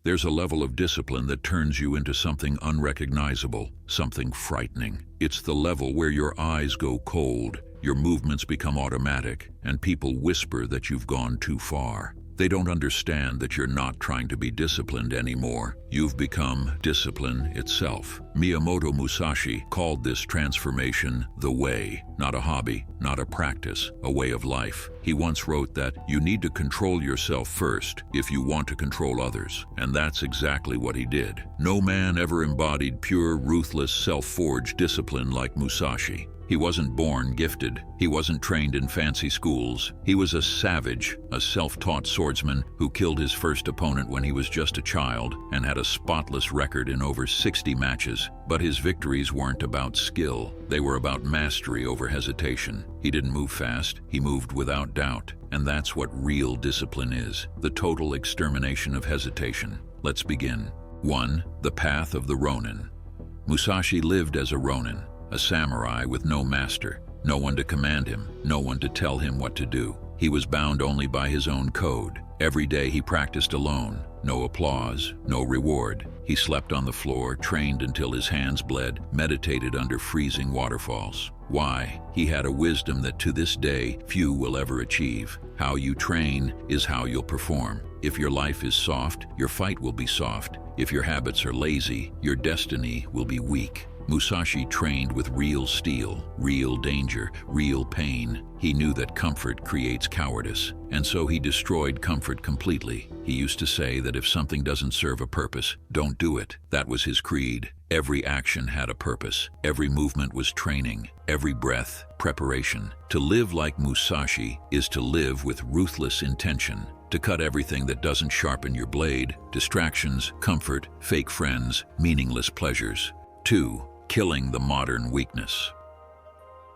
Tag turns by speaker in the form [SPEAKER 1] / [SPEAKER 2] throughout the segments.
[SPEAKER 1] There's a level of discipline that turns you into something unrecognizable, something frightening. It's the level where your eyes go cold, your movements become automatic, and people whisper that you've gone too far. They don't understand that you're not trying to be disciplined anymore. You've become discipline itself. Miyamoto Musashi called this transformation the way, not a hobby, not a practice, a way of life. He once wrote that you need to control yourself first if you want to control others. And that's exactly what he did. No man ever embodied pure, ruthless, self-forged discipline like Musashi. He wasn't born gifted. He wasn't trained in fancy schools. He was a savage, a self-taught swordsman who killed his first opponent when he was just a child and had a spotless record in over 60 matches. But his victories weren't about skill. They were about mastery over hesitation. He didn't move fast. He moved without doubt. And that's what real discipline is, the total extermination of hesitation. Let's begin. 1. The path of the ronin. Musashi lived as a ronin. A samurai with no master, no one to command him, no one to tell him what to do. He was bound only by his own code. Every day he practiced alone. No applause, no reward. He slept on the floor, trained until his hands bled, meditated under freezing waterfalls. Why? He had a wisdom that to this day few will ever achieve. How you train is how you'll perform. If your life is soft, your fight will be soft. If your habits are lazy, your destiny will be weak. Musashi trained with real steel, real danger, real pain. He knew that comfort creates cowardice, and so he destroyed comfort completely. He used to say that if something doesn't serve a purpose, don't do it. That was his creed. Every action had a purpose. Every movement was training. Every breath, preparation. To live like Musashi is to live with ruthless intention. To cut everything that doesn't sharpen your blade, distractions, comfort, fake friends, meaningless pleasures. 2. Killing the modern weakness.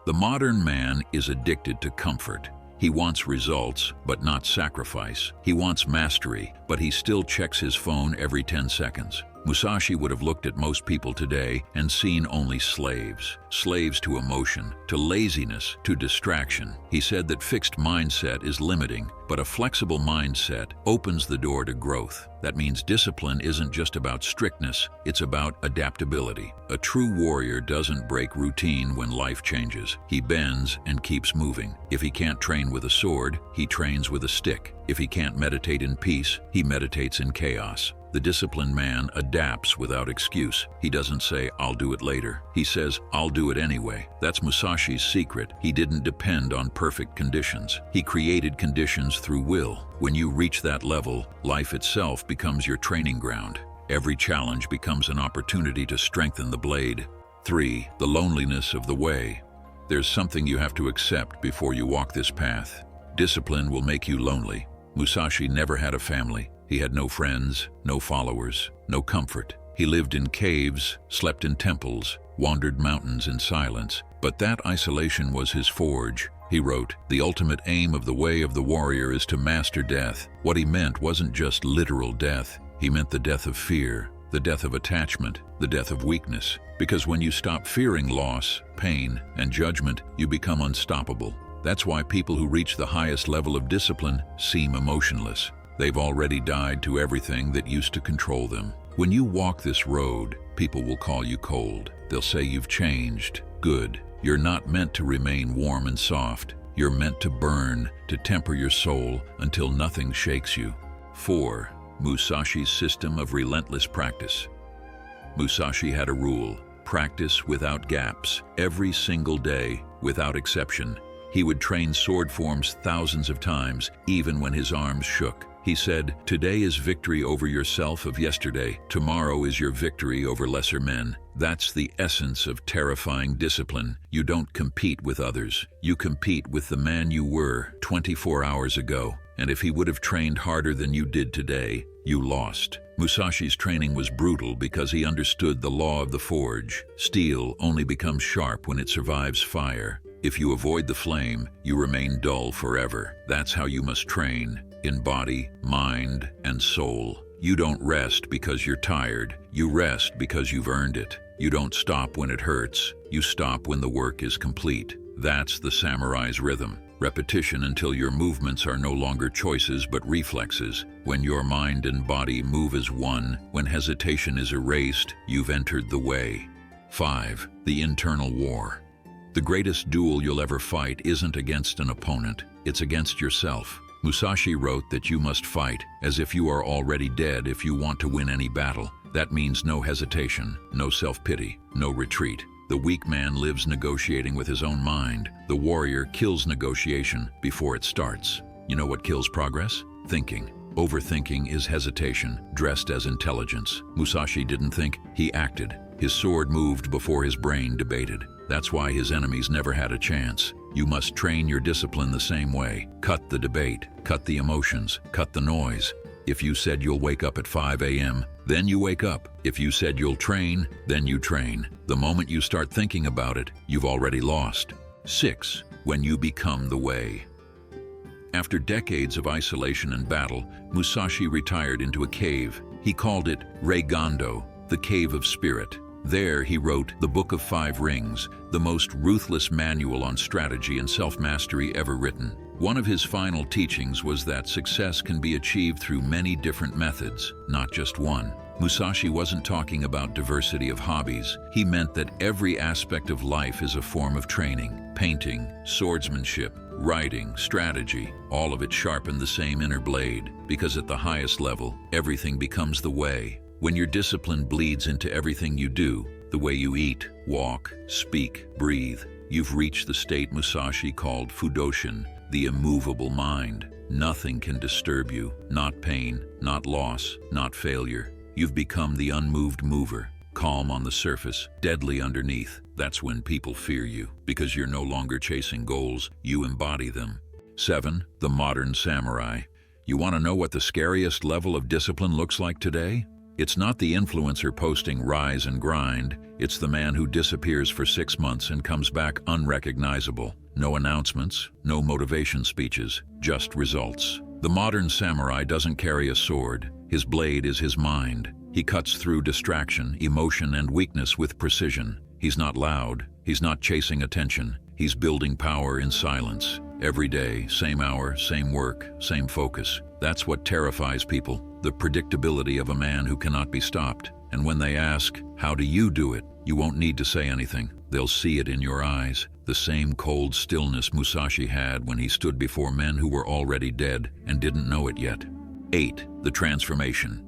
[SPEAKER 1] The modern man is addicted to comfort. He wants results, but not sacrifice. He wants mastery, but he still checks his phone every 10 seconds. Musashi would have looked at most people today and seen only slaves. Slaves to emotion, to laziness, to distraction. He said that fixed mindset is limiting, but a flexible mindset opens the door to growth. That means discipline isn't just about strictness, it's about adaptability. A true warrior doesn't break routine when life changes. He bends and keeps moving. If he can't train with a sword, he trains with a stick. If he can't meditate in peace, he meditates in chaos. The disciplined man adapts without excuse. He doesn't say, "I'll do it later." He says, "I'll do it anyway." That's Musashi's secret. He didn't depend on perfect conditions. He created conditions through will. When you reach that level, life itself becomes your training ground. Every challenge becomes an opportunity to strengthen the blade. 3. The loneliness of the way. There's something you have to accept before you walk this path. Discipline will make you lonely. Musashi never had a family. He had no friends, no followers, no comfort. He lived in caves, slept in temples, wandered mountains in silence. But that isolation was his forge. He wrote, "The ultimate aim of the way of the warrior is to master death." What he meant wasn't just literal death. He meant the death of fear, the death of attachment, the death of weakness. Because when you stop fearing loss, pain, and judgment, you become unstoppable. That's why people who reach the highest level of discipline seem emotionless. They've already died to everything that used to control them. When you walk this road, people will call you cold. They'll say you've changed. Good. You're not meant to remain warm and soft. You're meant to burn, to temper your soul until nothing shakes you. 4. Musashi's system of relentless practice. Musashi had a rule: practice without gaps, every single day, without exception. He would train sword forms thousands of times, even when his arms shook. He said, "Today is victory over yourself of yesterday. Tomorrow is your victory over lesser men." That's the essence of terrifying discipline. You don't compete with others. You compete with the man you were 24 hours ago. And if he would have trained harder than you did today, you lost. Musashi's training was brutal because he understood the law of the forge. Steel only becomes sharp when it survives fire. If you avoid the flame, you remain dull forever. That's how you must train, in body, mind, and soul. You don't rest because you're tired. You rest because you've earned it. You don't stop when it hurts. You stop when the work is complete. That's the samurai's rhythm. repetition until your movements are no longer choices but reflexes. When your mind and body move as one, when hesitation is erased, you've entered the way. 5. The internal war. The greatest duel you'll ever fight isn't against an opponent, it's against yourself. Musashi wrote that you must fight as if you are already dead if you want to win any battle. That means no hesitation, no self-pity, no retreat. The weak man lives negotiating with his own mind. The warrior kills negotiation before it starts. You know what kills progress? Thinking. Overthinking is hesitation, dressed as intelligence. Musashi didn't think, he acted. His sword moved before his brain debated. That's why his enemies never had a chance. You must train your discipline the same way. Cut the debate, cut the emotions, cut the noise. If you said you'll wake up at 5 a.m., then you wake up. If you said you'll train, then you train. The moment you start thinking about it, you've already lost. 6. When you become the way. After decades of isolation and battle, Musashi retired into a cave. He called it Reigondo, the Cave of Spirit. There he wrote the Book of 5 Rings, the most ruthless manual on strategy and self-mastery ever written. One of his final teachings was that success can be achieved through many different methods, not just one. Musashi wasn't talking about diversity of hobbies. He meant that every aspect of life is a form of training. Painting, swordsmanship, writing, strategy, all of it sharpened the same inner blade, because at the highest level, everything becomes the way. When your discipline bleeds into everything you do, the way you eat, walk, speak, breathe, you've reached the state Musashi called Fudoshin, the immovable mind. Nothing can disturb you, not pain, not loss, not failure. You've become the unmoved mover, calm on the surface, deadly underneath. That's when people fear you, because you're no longer chasing goals, you embody them. 7. The modern samurai. You want to know what the scariest level of discipline looks like today? It's not the influencer posting rise and grind, it's the man who disappears for 6 months and comes back unrecognizable. No announcements, no motivation speeches, just results. The modern samurai doesn't carry a sword. His blade is his mind. He cuts through distraction, emotion, and weakness with precision. He's not loud. He's not chasing attention. He's building power in silence. Every day, same hour, same work, same focus. That's what terrifies people, the predictability of a man who cannot be stopped. And when they ask, how do you do it? You won't need to say anything. They'll see it in your eyes. The same cold stillness Musashi had when he stood before men who were already dead and didn't know it yet. 8. The transformation.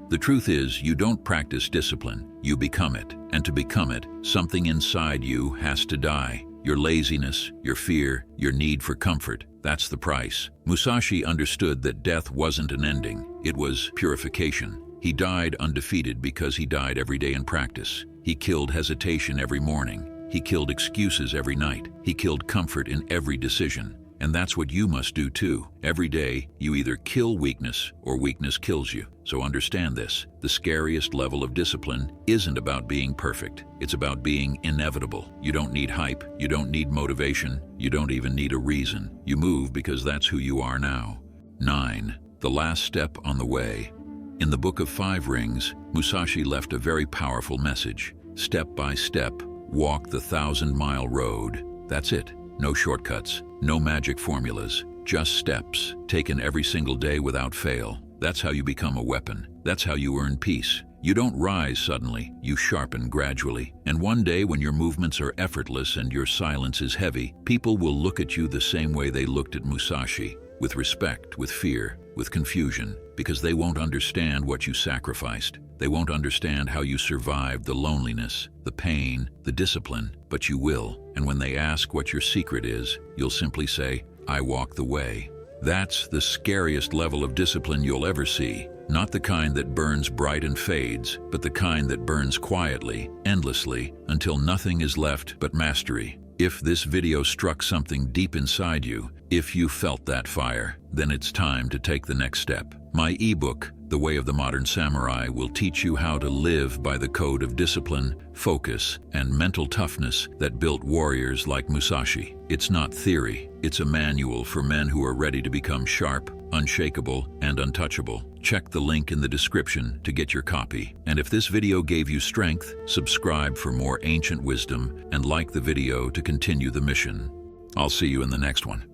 [SPEAKER 1] The truth is, you don't practice discipline, you become it. And to become it, something inside you has to die. Your laziness, your fear, your need for comfort, that's the price. Musashi understood that death wasn't an ending, it was purification. He died undefeated because he died every day in practice. He killed hesitation every morning. He killed excuses every night. He killed comfort in every decision. And that's what you must do too. Every day, you either kill weakness or weakness kills you. So understand this. The scariest level of discipline isn't about being perfect. It's about being inevitable. You don't need hype. You don't need motivation. You don't even need a reason. You move because that's who you are now. 9. The last step on the way. In the Book of 5 Rings, Musashi left a very powerful message. Step by step, walk the 1,000-mile road. That's it. No shortcuts, no magic formulas, just steps, taken every single day without fail. That's how you become a weapon. That's how you earn peace. You don't rise suddenly, you sharpen gradually. And one day when your movements are effortless and your silence is heavy, people will look at you the same way they looked at Musashi, with respect, with fear, with confusion, because they won't understand what you sacrificed. They won't understand how you survived the loneliness, the pain, the discipline, but you will. And when they ask what your secret is, you'll simply say, I walk the way. That's the scariest level of discipline you'll ever see. Not the kind that burns bright and fades, but the kind that burns quietly, endlessly, until nothing is left but mastery. If this video struck something deep inside you, if you felt that fire, then it's time to take the next step. My ebook, The Way of the Modern Samurai, will teach you how to live by the code of discipline, focus, and mental toughness that built warriors like Musashi. It's not theory, it's a manual for men who are ready to become sharp, unshakable, and untouchable. Check the link in the description to get your copy. And if this video gave you strength, subscribe for more ancient wisdom and like the video to continue the mission. I'll see you in the next one.